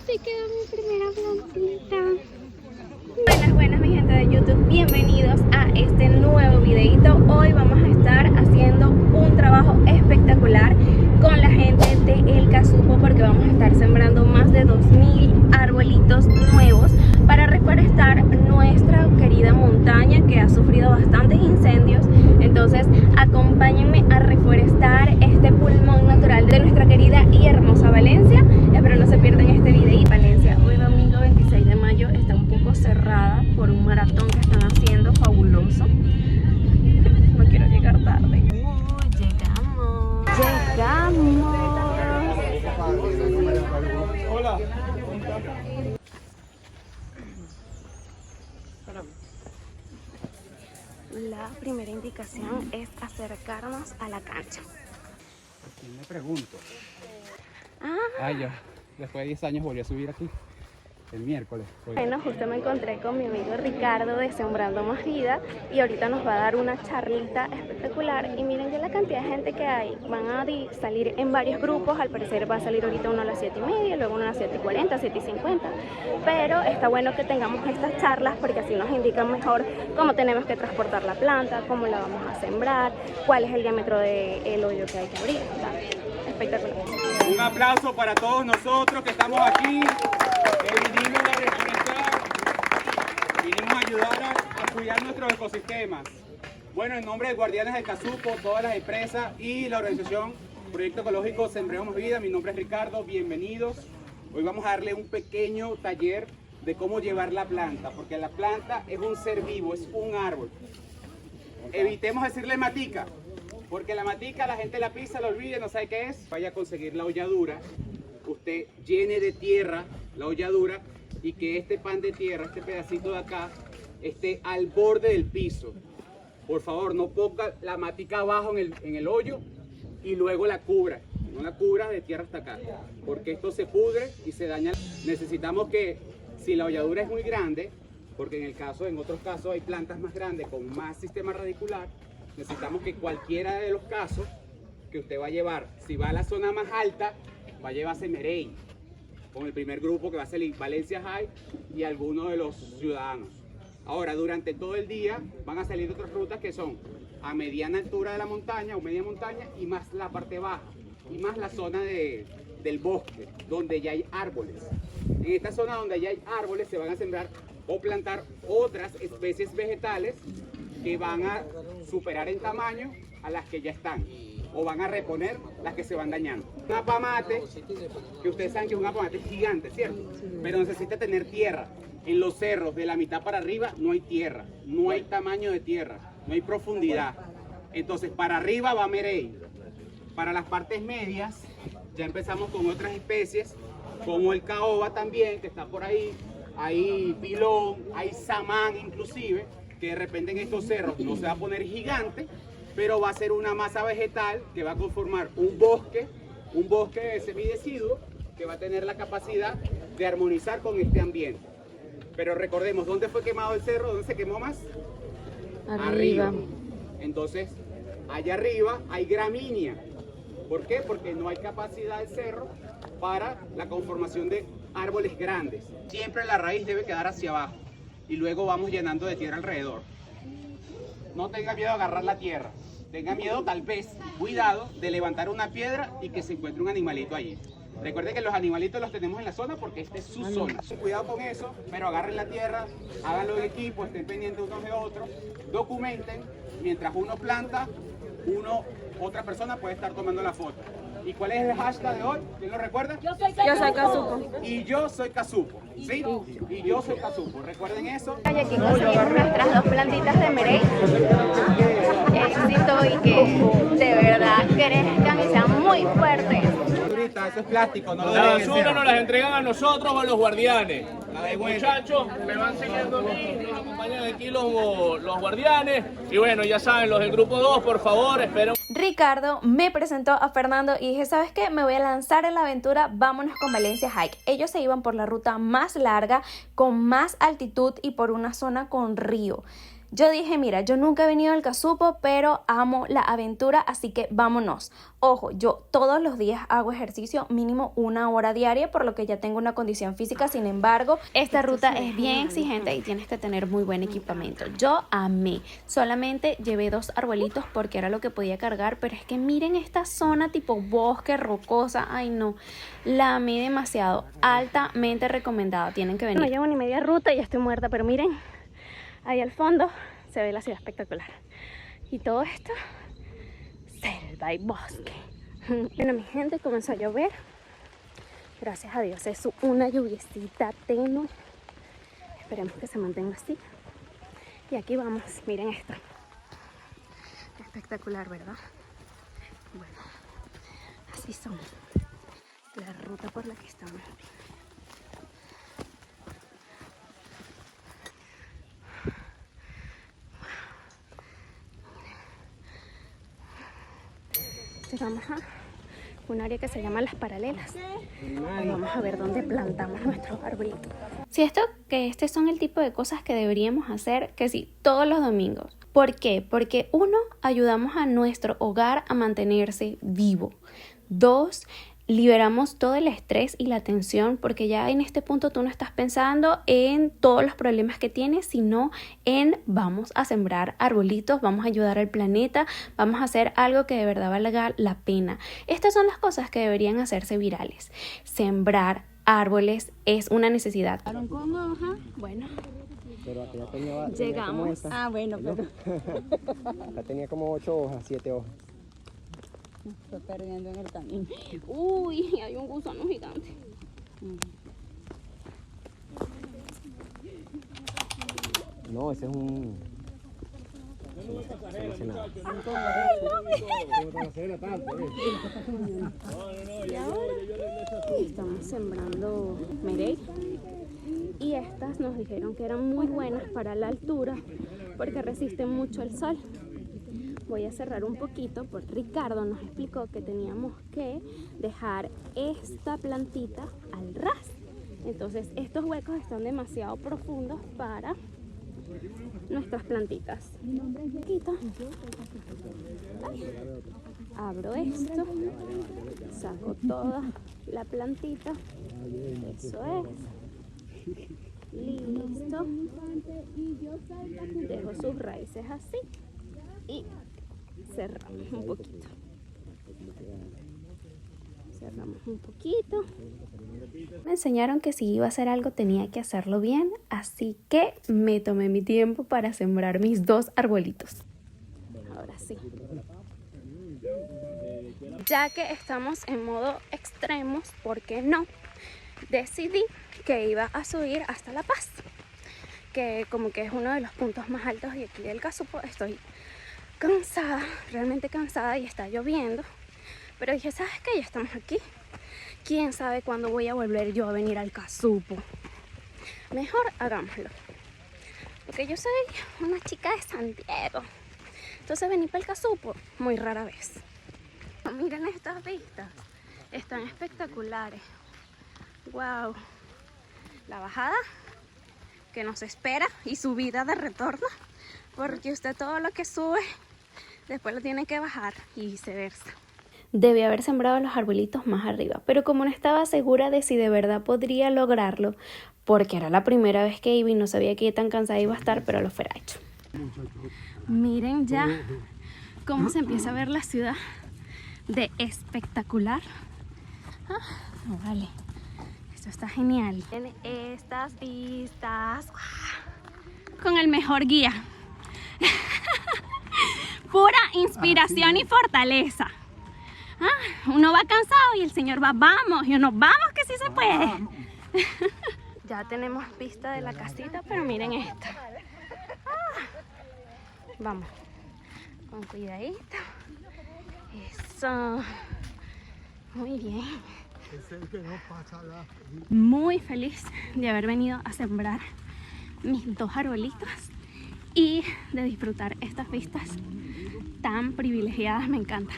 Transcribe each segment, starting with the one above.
Se quedó mi primera plantita. Buenas mi gente de YouTube, bienvenidos a este nuevo videito. Hoy vamos a estar haciendo un trabajo espectacular con la gente de El Casupo, porque vamos a estar sembrando más de 2000 arbolitos nuevos para reforestar nuestra querida montaña que ha sufrido bastantes incendios. Entonces acompáñenme a reforestar este pulmón natural de nuestra querida y hermosa Valencia. Espero no se pierdan este videito. Valencia hoy domingo 26 de mayo está un poco cerrada por un maratón que están haciendo fabuloso. No quiero llegar tarde. Llegamos. Hola. La primera indicación es acercarnos a la cancha. Me pregunto. Ah, Yo después de 10 años volví a subir aquí el miércoles. bueno, justo me encontré con mi amigo Ricardo de Sembrando Más Vida y ahorita nos va a dar una charlita espectacular. Y miren ya la cantidad de gente que hay. Van a salir en varios grupos. Al parecer va a salir ahorita uno a las 7:30, luego uno a las 7:40, 7:50. Pero está bueno que tengamos estas charlas porque así nos indican mejor cómo tenemos que transportar la planta, cómo la vamos a sembrar, cuál es el diámetro del hoyo que hay que abrir. Está espectacular. Un aplauso para todos nosotros que estamos aquí, que vinimos a reforestar, vinimos a ayudar a cuidar nuestros ecosistemas. Bueno, en nombre de Guardianes del Casupo, todas las empresas y la organización Proyecto Ecológico Sembremos Vida, mi nombre es Ricardo, bienvenidos. Hoy vamos a darle un pequeño taller de cómo llevar la planta, porque la planta es un ser vivo, es un árbol. Evitemos decirle matica, porque la matica la gente la pisa, la olvida, no sabe qué es. Vaya a conseguir la holladura, usted llene de tierra la holladura y que este pan de tierra, este pedacito de acá, esté al borde del piso. Por favor, no ponga la matica abajo en el hoyo y luego la cubra. No la cubra de tierra hasta acá, porque esto se pudre y se daña. Necesitamos que, si la holladura es muy grande, porque en otros casos hay plantas más grandes con más sistema radicular, necesitamos que cualquiera de los casos que usted va a llevar, si va a la zona más alta, va a llevarse Merey, con el primer grupo que va a ser Valencia High y algunos de los ciudadanos. Ahora, durante todo el día van a salir otras rutas que son a mediana altura de la montaña o media montaña y más la parte baja y más la zona del bosque, donde ya hay árboles. En esta zona donde ya hay árboles se van a sembrar o plantar otras especies vegetales que van a superar en tamaño a las que ya están o van a reponer las que se van dañando. Un apamate, que ustedes saben que es un apamate gigante, ¿cierto? Pero necesita tener tierra. En los cerros de la mitad para arriba no hay tierra, no hay tamaño de tierra, no hay profundidad. Entonces para arriba va Merey. Para las partes medias ya empezamos con otras especies como el caoba también, que está por ahí. Hay pilón, hay samán inclusive, que de repente en estos cerros no se va a poner gigante, pero va a ser una masa vegetal que va a conformar un bosque semideciduo que va a tener la capacidad de armonizar con este ambiente. Pero recordemos, ¿dónde fue quemado el cerro? ¿Dónde se quemó más? Arriba. Entonces, allá arriba hay gramínea. ¿Por qué? Porque no hay capacidad del cerro para la conformación de árboles grandes. Siempre la raíz debe quedar hacia abajo y luego vamos llenando de tierra alrededor. No tenga miedo a agarrar la tierra, tenga miedo tal vez, cuidado, de levantar una piedra y que se encuentre un animalito allí. Recuerden que los animalitos los tenemos en la zona porque esta es su zona. Cuidado con eso, pero agarren la tierra, háganlo en equipo, estén pendientes unos de otros, documenten, mientras uno planta, otra persona puede estar tomando la foto. ¿Y cuál es el hashtag de hoy? ¿Quién lo recuerda? Yo soy Casupo. Y yo soy Casupo, ¿sí? Y yo soy Casupo, recuerden eso. Y aquí conseguimos nuestras dos plantitas de Merey. Éxito y que de verdad crezcan y sean muy fuertes. Eso es plástico, no lo La dejen basura hacer. nos las entregan a nosotros o a los guardianes. Muchachos, me van siguiendo a mí, nos acompañan aquí los guardianes. Y bueno, ya saben, los del grupo 2, por favor, esperen. Ricardo me presentó a Fernando y dije, ¿sabes qué? Me voy a lanzar en la aventura, vámonos con Valencia Hike. Ellos se iban por la ruta más larga, con más altitud y por una zona con río. Yo dije, mira, yo nunca he venido al Casupo, pero amo la aventura, así que vámonos. Ojo, yo todos los días hago ejercicio, mínimo 1 hora diaria, por lo que ya tengo una condición física. Sin embargo, esta ruta es bien exigente y tienes que tener muy buen equipamiento. Yo amé. Solamente llevé 2 arbolitos porque era lo que podía cargar, pero es que miren esta zona tipo bosque, rocosa. Ay, no. La amé demasiado. Altamente recomendada. Tienen que venir. No llevo ni media ruta y ya estoy muerta, pero miren, ahí al fondo se ve la ciudad espectacular. Y todo esto, selva y bosque. Bueno, mi gente, comenzó a llover. Gracias a Dios es una lluviecita tenue. Esperemos que se mantenga así. Y aquí vamos, miren esto. Espectacular, ¿verdad? Bueno, así son la ruta por la que estamos. Llegamos a un área que se llama Las Paralelas. Vamos a ver dónde plantamos nuestros arbolitos. Si estos son el tipo de cosas que deberíamos hacer, que sí, todos los domingos. ¿Por qué? Porque 1, ayudamos a nuestro hogar a mantenerse vivo. 2, liberamos todo el estrés y la tensión, porque ya en este punto tú no estás pensando en todos los problemas que tienes, sino en vamos a sembrar arbolitos, vamos a ayudar al planeta, vamos a hacer algo que de verdad valga la pena. Estas son las cosas que deberían hacerse virales. Sembrar árboles es una necesidad. Bueno, pero acá ya tenía llegamos. Bueno, pero acá tenía como 8 hojas, 7 hojas. Estoy perdiendo en el camino. Uy, hay un gusano gigante. No, ese es un... no sé nada. Y ahora estamos sembrando merey. Y estas nos dijeron que eran muy buenas para la altura porque resisten mucho el sol. Voy a cerrar un poquito porque Ricardo nos explicó que teníamos que dejar esta plantita al ras. Entonces estos huecos están demasiado profundos para nuestras plantitas. Abro esto, saco toda la plantita. Eso es. Listo. Dejo sus raíces así y cerramos un poquito. Cerramos un poquito. Me enseñaron que si iba a hacer algo tenía que hacerlo bien, así que me tomé mi tiempo para sembrar mis 2 arbolitos. Ahora sí. Ya que estamos en modo extremos, ¿por qué no? Decidí que iba a subir hasta La Paz, que como que es uno de los puntos más altos de aquí del Casupo. Estoy cansada, realmente cansada, y está lloviendo, pero dije, ¿sabes qué? Ya estamos aquí, quién sabe cuándo voy a volver yo a venir al Casupo, mejor hagámoslo, porque yo soy una chica de Santiago, entonces venir para el Casupo muy rara vez. Miren estas vistas, están espectaculares. Wow, la bajada que nos espera y subida de retorno, porque usted todo lo que sube después lo tiene que bajar y viceversa. Debí haber sembrado los arbolitos más arriba, pero como no estaba segura de si de verdad podría lograrlo, porque era la primera vez que iba y no sabía qué tan cansada iba a estar, pero lo fuera hecho. Miren ya cómo se empieza a ver la ciudad de espectacular. No vale, esto está genial. En estas vistas con el mejor guía. Pura inspiración y fortaleza. Uno va cansado y el Señor va, vamos, y uno, vamos que sí se puede. Ya tenemos vista de la casita, pero miren esto. Vamos, con cuidadito. Eso. Muy bien. Muy feliz de haber venido a sembrar mis 2 arbolitos y de disfrutar estas vistas tan privilegiadas, me encanta.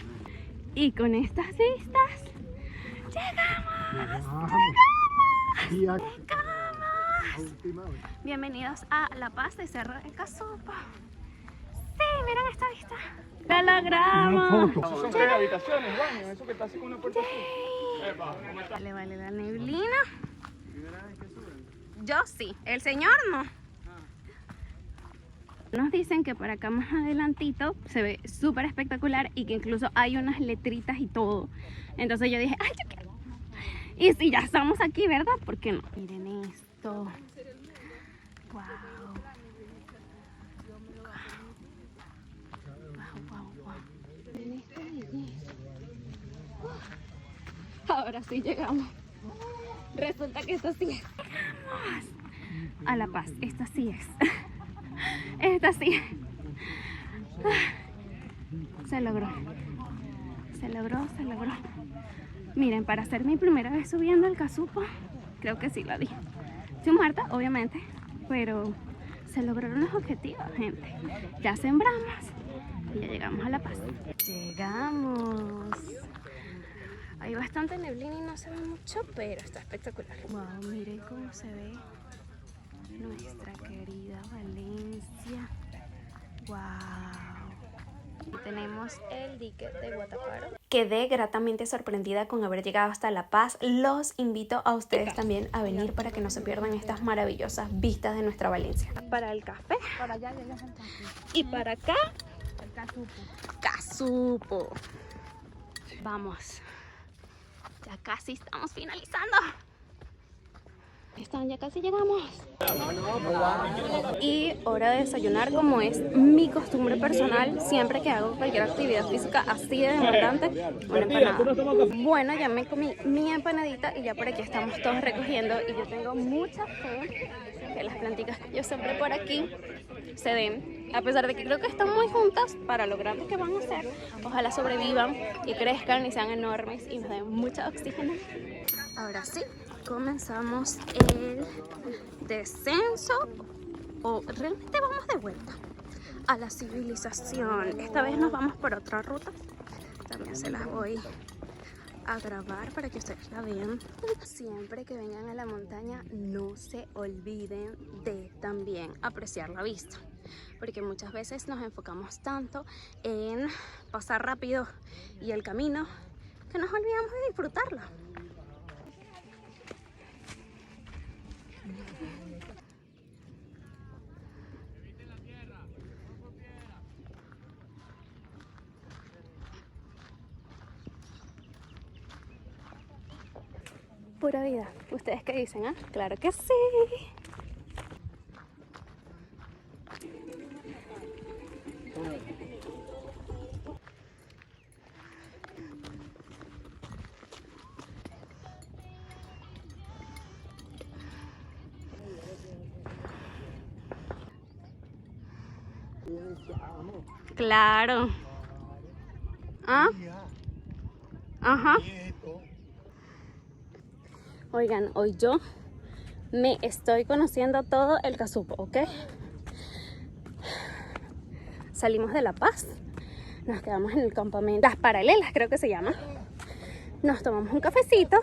Y con estas vistas llegamos. Bienvenidos a La Paz de Cerro del Casupo. Sí, miren esta vista. ¡Lo logramos! Son 3 habitaciones, baño, eso que está así con una puerta así. Vale, la neblina. Yo sí, el señor no. Nos dicen que por acá más adelantito se ve súper espectacular y que incluso hay unas letritas y todo. Entonces yo dije, ¡ay, yo quiero! Y si ya estamos aquí, ¿verdad? ¿Por qué no? Miren esto. ¡Wow! Miren esta belleza. Ahora sí llegamos. Resulta que esto sí es. Llegamos a La Paz. Esta sí es. Esta sí. Se logró. Se logró. Miren, para ser mi primera vez subiendo el Casupo, creo que sí la di. Estoy muerta, obviamente, pero se lograron los objetivos, gente. Ya sembramos y ya llegamos a La Paz. Llegamos. Hay bastante neblina y no se ve mucho, pero está espectacular. Wow, miren cómo se ve nuestra querida Valencia. Wow. Y tenemos el dique de Guataparo. Quedé gratamente sorprendida con haber llegado hasta La Paz. Los invito a ustedes también a venir para que no se pierdan estas maravillosas vistas de nuestra Valencia. Para el café. Para allá llegas al casupo. Y para acá, El casupo. Casupo. Vamos. Ya casi estamos finalizando. Ya casi llegamos. Y hora de desayunar, como es mi costumbre personal, siempre que hago cualquier actividad física así de demandante, una empanada. Bueno, ya me comí mi empanadita y ya por aquí estamos todos recogiendo. Y yo tengo mucha fe que las plantitas que yo sembré por aquí se den, a pesar de que creo que están muy juntas para lo grandes que van a ser. Ojalá sobrevivan y crezcan y sean enormes y nos den mucho oxígeno. Ahora sí, comenzamos el descenso, o realmente vamos de vuelta a la civilización. Esta vez nos vamos por otra ruta, también se las voy a grabar para que ustedes la vean. Siempre que vengan a la montaña, no se olviden de también apreciar la vista, porque muchas veces nos enfocamos tanto en pasar rápido y el camino que nos olvidamos de disfrutarlo. Pura vida. ¿Ustedes qué dicen? ¿Ah? Claro que sí. Claro. ¿Ah? Ajá. Oigan, hoy yo me estoy conociendo todo el Casupo, ¿ok? Salimos de La Paz, nos quedamos en el campamento Las Paralelas, creo que se llama. Nos tomamos un cafecito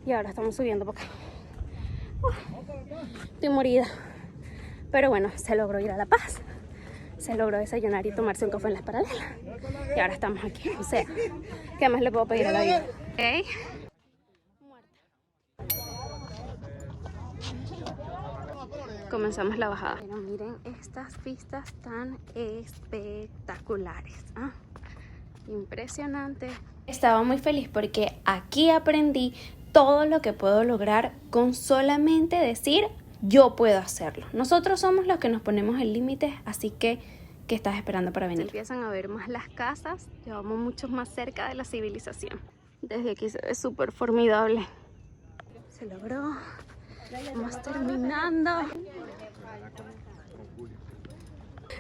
y ahora estamos subiendo por acá. Estoy morida, pero bueno, se logró ir a La Paz. Se logró desayunar y tomarse un café en Las Paralelas. Y ahora estamos aquí, o sea, ¿qué más le puedo pedir a la vida? ¿Ok? Comenzamos la bajada. Pero miren estas vistas tan espectaculares. ¿Ah? Impresionante. Estaba muy feliz porque aquí aprendí todo lo que puedo lograr con solamente decir yo puedo hacerlo. Nosotros somos los que nos ponemos el límite, así que ¿qué estás esperando para venir? Empiezan a ver más las casas, llevamos mucho más cerca de la civilización. Desde aquí se ve súper formidable. Se logró. Vamos terminando.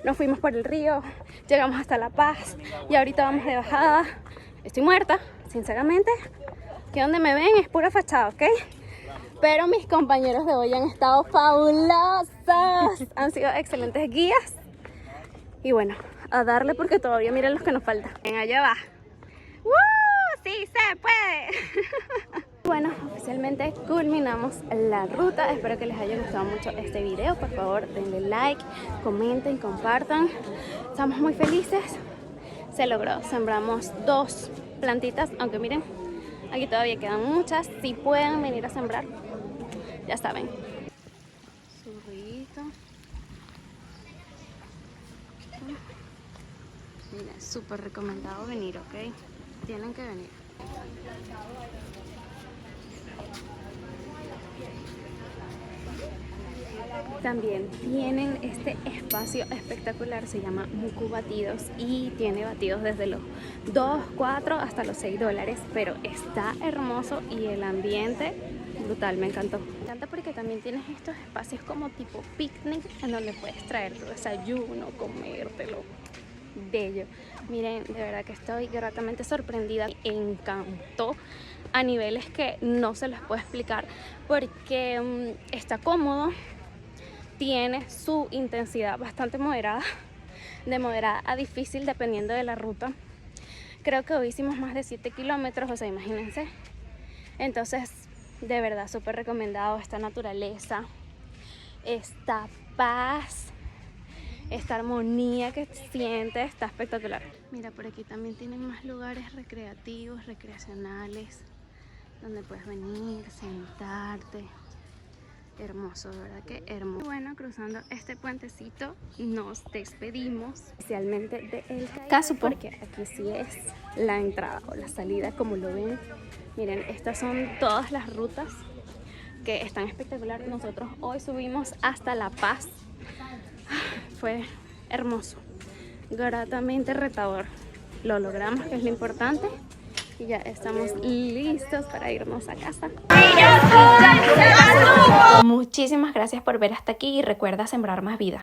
Nos fuimos por el río, llegamos hasta La Paz y ahorita vamos de bajada. Estoy muerta, sinceramente. Que donde me ven es pura fachada, ¿ok? Pero mis compañeros de hoy han estado fabulosos. Han sido excelentes guías. Y bueno, a darle porque todavía miren los que nos faltan. Ven, allá va. ¡Sí se puede! Bueno, oficialmente culminamos la ruta. Espero que les haya gustado mucho este video. Por favor, denle like, comenten, compartan. Estamos muy felices. Se logró. Sembramos 2 plantitas, aunque miren, aquí todavía quedan muchas. Si pueden venir a sembrar, ya saben. Zurrito. Mira, súper recomendado venir, ¿ok? Tienen que venir. También tienen este espacio espectacular, se llama Muku Batidos y tiene batidos desde los 2, 4 hasta los $6, pero está hermoso y el ambiente brutal, me encantó. Me encanta porque también tienes estos espacios como tipo picnic en donde puedes traer tu desayuno, comértelo. Bello. Miren, de verdad que estoy gratamente sorprendida. Me encantó a niveles que no se les puedo explicar porque está cómodo, tiene su intensidad bastante moderada, de moderada a difícil dependiendo de la ruta. Creo que hoy hicimos más de 7 kilómetros, o sea, imagínense. Entonces, de verdad, súper recomendado esta naturaleza, esta paz, esta armonía que sientes, está espectacular. Mira, por aquí también tienen más lugares recreativos, recreacionales, donde puedes venir, sentarte. Hermoso, de verdad que hermoso. Bueno, cruzando este puentecito nos despedimos oficialmente de El Casupo, porque aquí sí es la entrada o la salida, como lo ven. Miren, estas son todas las rutas que están espectaculares. Nosotros hoy subimos hasta La Paz. Fue hermoso, gratamente retador. Lo logramos, que es lo importante. Y ya estamos listos para irnos a casa. Muchísimas gracias por ver hasta aquí y recuerda sembrar más vida.